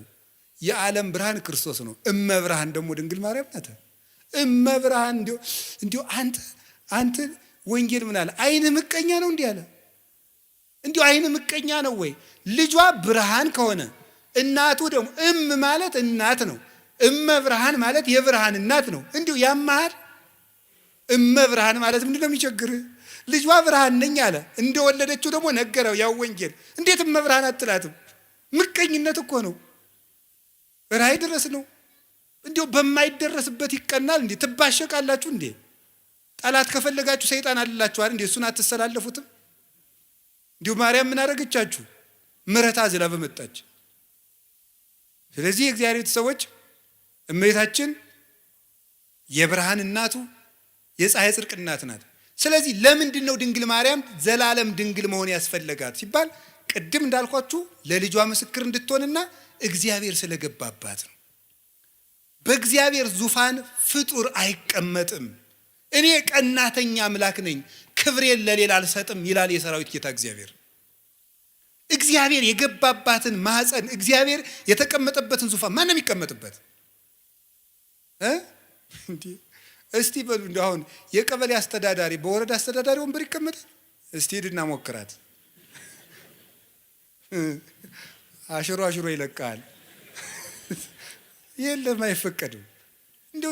የዓለም ብርሃን ክርስቶስ ነው። እመብርሃን ደግሞ ድንግል ማርያም ናት። እመብርሃን እንዲሁ አንተ ወንጌል ምን አለ? አይን ምቀኛ ነው እንዲህ አለ። እንዲሁ አይን ምቀኛ ነው ወይ? ልጇ ብርሃን ከሆነ እናቱ ደግሞ ማለት እናት ነው። እመብርሃን ማለት የብርሃን እናት ነው። እንዲሁ ያማሃል። እመብርሃን ማለት ምንድን ነው የሚቸግርህ? ልጇ ብርሃን ነኝ አለ። እንደወለደችው ደግሞ ነገረው ያው ወንጌል። እንዴት እመብርሃን አትላትም? ምቀኝነት እኮ ነው። ራይ ድረስ ነው። እንዲሁ በማይደረስበት ይቀናል እንዴ? ትባሸቃላችሁ እንዴ? ጠላት ከፈለጋችሁ ሰይጣን አልላችኋል እንዴ? እሱን አትሰላለፉትም? እንዲሁ ማርያም ምን አደረገቻችሁ? ምሕረት አዝላ በመጣች። ስለዚህ የእግዚአብሔር ቤተሰቦች እመቤታችን የብርሃን እናቱ የፀሐይ ጽድቅ እናት ናት። ስለዚህ ለምንድን ነው ድንግል ማርያም ዘላለም ድንግል መሆን ያስፈለጋት ሲባል ቅድም እንዳልኳችሁ ለልጇ ምስክር እንድትሆንና እግዚአብሔር ስለገባባት ነው። በእግዚአብሔር ዙፋን ፍጡር አይቀመጥም። እኔ ቀናተኛ አምላክ ነኝ፣ ክብሬን ለሌላ አልሰጥም ይላል የሰራዊት ጌታ እግዚአብሔር። እግዚአብሔር የገባባትን ማህፀን፣ እግዚአብሔር የተቀመጠበትን ዙፋን ማን ነው የሚቀመጥበት? እስቲ በሉ እንደው አሁን የቀበሌ አስተዳዳሪ በወረዳ አስተዳዳሪ ወንበር ይቀመጣል? እስቲ ሂድና ሞክራት። አሽሮ ይለቃል። የለም አይፈቀድም። እንደው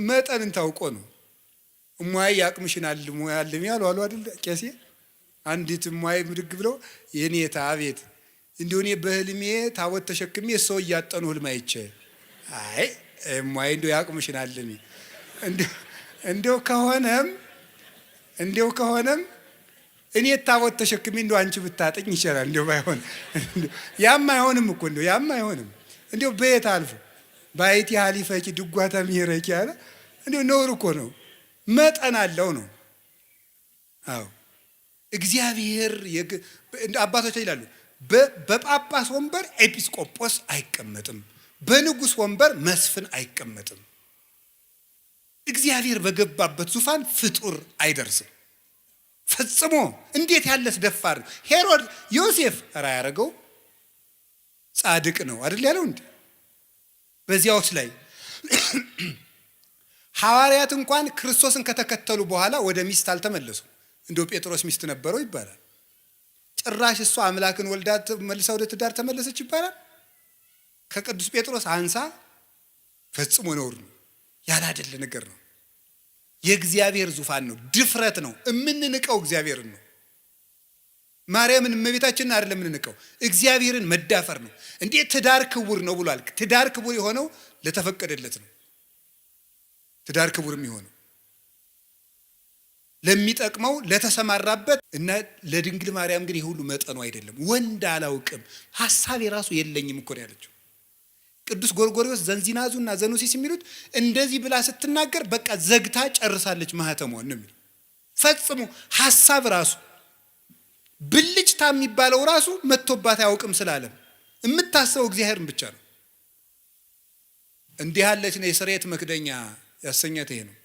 መጠንን ታውቆ ነው። እሟይ ያቅምሽን አልሙ ያሉ አሉ አይደል ቄሴ። አንዲት እሟይ ምድግ ብለው የኔታ አቤት እንደው እኔ በህልሜ ታቦት ተሸክሜ ሰው እያጠኑ ህልም አይቼ አይ እሟይ እንደው ያቅምሽን አልሚ እንደው ከሆነም እኔ ታቦት ተሸክሜ እንደው አንቺ ብታጠኝ ይችላል። እንደው ባይሆን ያም አይሆንም እኮ እንደው ያም አይሆንም። እንደው በየት አልፎ ባይቲ ሀሊፈቂ ድጓታ ሚሄረቂ አለ። እንደው ነውር እኮ ነው። መጠን አለው ነው። አዎ እግዚአብሔር አባቶች ይላሉ በጳጳስ ወንበር ኤጲስቆጶስ አይቀመጥም፣ በንጉሥ ወንበር መስፍን አይቀመጥም። እግዚአብሔር በገባበት ዙፋን ፍጡር አይደርስም ፈጽሞ። እንዴት ያለስ ደፋር ሄሮድ ዮሴፍ ራ ያረገው ጻድቅ ነው አይደል ያለው እንዴ? በዚያውስ ላይ ሐዋርያት እንኳን ክርስቶስን ከተከተሉ በኋላ ወደ ሚስት አልተመለሱም። እንደው ጴጥሮስ ሚስት ነበረው ይባላል። ጭራሽ እሷ አምላክን ወልዳ መልሳ ወደ ትዳር ተመለሰች ይባላል። ከቅዱስ ጴጥሮስ አንሳ ፈጽሞ ነውር ነው፣ ያላደለ ነገር ነው። የእግዚአብሔር ዙፋን ነው፣ ድፍረት ነው። እምንንቀው እግዚአብሔርን ነው። ማርያምን እመቤታችንን አይደለም የምንንቀው፣ እግዚአብሔርን መዳፈር ነው። እንዴት ትዳር ክቡር ነው ብሏል። ትዳር ክቡር የሆነው ለተፈቀደለት ነው። ትዳር ክቡር የሚሆነው ለሚጠቅመው ለተሰማራበት እና ለድንግል ማርያም ግን የሁሉ መጠኑ አይደለም። ወንድ አላውቅም ሐሳብ የራሱ የለኝም እኮ ነው ያለችው። ቅዱስ ጎርጎርዮስ ዘንዚናዙና ዘኑሲስ የሚሉት እንደዚህ ብላ ስትናገር በቃ ዘግታ ጨርሳለች ማህተሟን ነው የሚሉት። ፈጽሞ ሐሳብ ራሱ ብልጭታ የሚባለው ራሱ መጥቶባት አያውቅም ስላለም የምታስበው እግዚአብሔርን ብቻ ነው። እንዲህ ያለች ነው የስርየት መክደኛ ያሰኛት ይሄ ነው።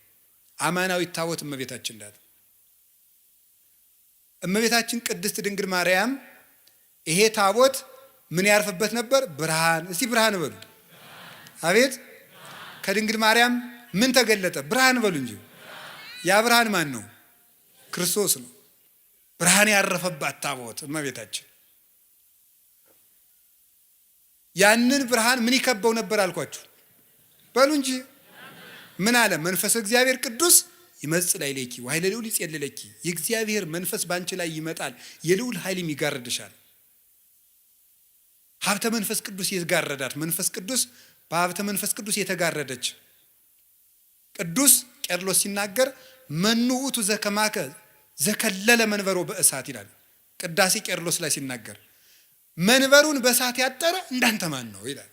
አማናዊት ታቦት እመቤታችን ናት። እመቤታችን ቅድስት ድንግል ማርያም ይሄ ታቦት ምን ያርፍበት ነበር? ብርሃን። እስቲ ብርሃን በሉ። አቤት ከድንግል ማርያም ምን ተገለጠ? ብርሃን በሉ እንጂ። ያ ብርሃን ማን ነው? ክርስቶስ ነው። ብርሃን ያረፈባት ታቦት እመቤታችን። ያንን ብርሃን ምን ይከበው ነበር አልኳችሁ? በሉ እንጂ ምን አለ? መንፈስ እግዚአብሔር ቅዱስ ይመጽእ ላዕሌኪ ወኃይለ ልዑል ይጼልለኪ። የእግዚአብሔር መንፈስ ባንቺ ላይ ይመጣል፣ የልዑል ኃይልም ይጋርድሻል። ሀብተ መንፈስ ቅዱስ የተጋረዳት መንፈስ ቅዱስ በሀብተ መንፈስ ቅዱስ የተጋረደች። ቅዱስ ቄርሎስ ሲናገር መኑ ውእቱ ዘከማከ ዘከለለ መንበሮ በእሳት ይላል። ቅዳሴ ቄርሎስ ላይ ሲናገር መንበሩን በእሳት ያጠረ እንዳንተ ማን ነው ይላል።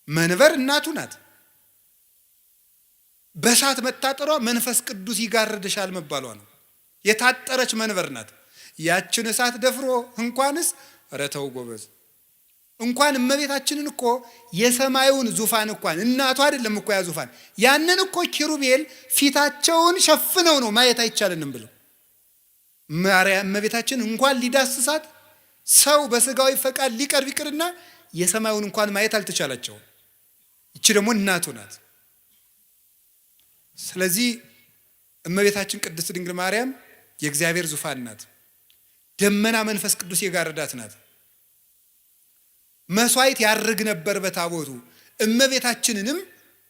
መንበር እናቱ ናት። በእሳት መታጠሯ መንፈስ ቅዱስ ይጋርድሻል መባሏ ነው። የታጠረች መንበር ናት። ያችን እሳት ደፍሮ እንኳንስ ኧረ ተው ጎበዝ፣ እንኳን እመቤታችንን እኮ የሰማዩን ዙፋን እንኳን እናቷ አይደለም እኮ ያ ዙፋን፣ ያንን እኮ ኪሩቤል ፊታቸውን ሸፍነው ነው ማየት አይቻልንም ብለው ማርያም እመቤታችን እንኳን ሊዳስሳት ሰው በስጋዊ ፈቃድ ሊቀርብ ይቅርና የሰማዩን እንኳን ማየት አልተቻላቸውም። ይቺ ደግሞ እናቱ ናት። ስለዚህ እመቤታችን ቅድስት ድንግል ማርያም የእግዚአብሔር ዙፋን ናት። ደመና መንፈስ ቅዱስ የጋረዳት ናት። መስዋዕት ያርግ ነበር በታቦቱ። እመቤታችንንም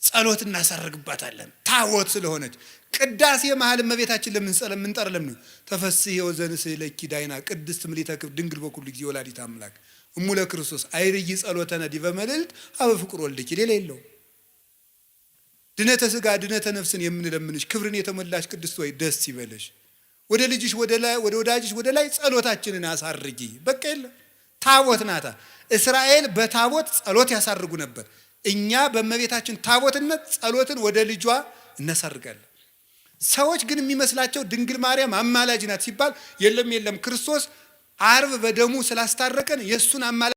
ጸሎት እናሳርግባታለን ታቦት ስለሆነች። ቅዳሴ መሃል እመቤታችን ለምን ጠርለም ነው? ተፈስሒ ወዘንሥእ ለኪ ዳይና ቅድስት ምልዕተ ክብር ድንግል በኩሉ ጊዜ ወላዲተ አምላክ እሙ ለክርስቶስ አይርይ ጸሎተነ ዲበ መልዕልት አበ ፍቁር ወልድኪ። ሌላ የለው። ድነተ ሥጋ ድነተ ነፍስን የምንለምንሽ ክብርን የተሞላሽ ቅድስት ወይ ደስ ይበለሽ። ወደ ልጅሽ ወደ ወዳጅሽ ወደ ላይ ጸሎታችንን አሳርጊ። በቃ የለም። ታቦት ናታ። እስራኤል በታቦት ጸሎት ያሳርጉ ነበር። እኛ በእመቤታችን ታቦትነት ጸሎትን ወደ ልጇ እናሳርጋለን። ሰዎች ግን የሚመስላቸው ድንግል ማርያም አማላጅ ናት ሲባል የለም ክርስቶስ ዓርብ በደሙ ስላስታረቀን የእሱን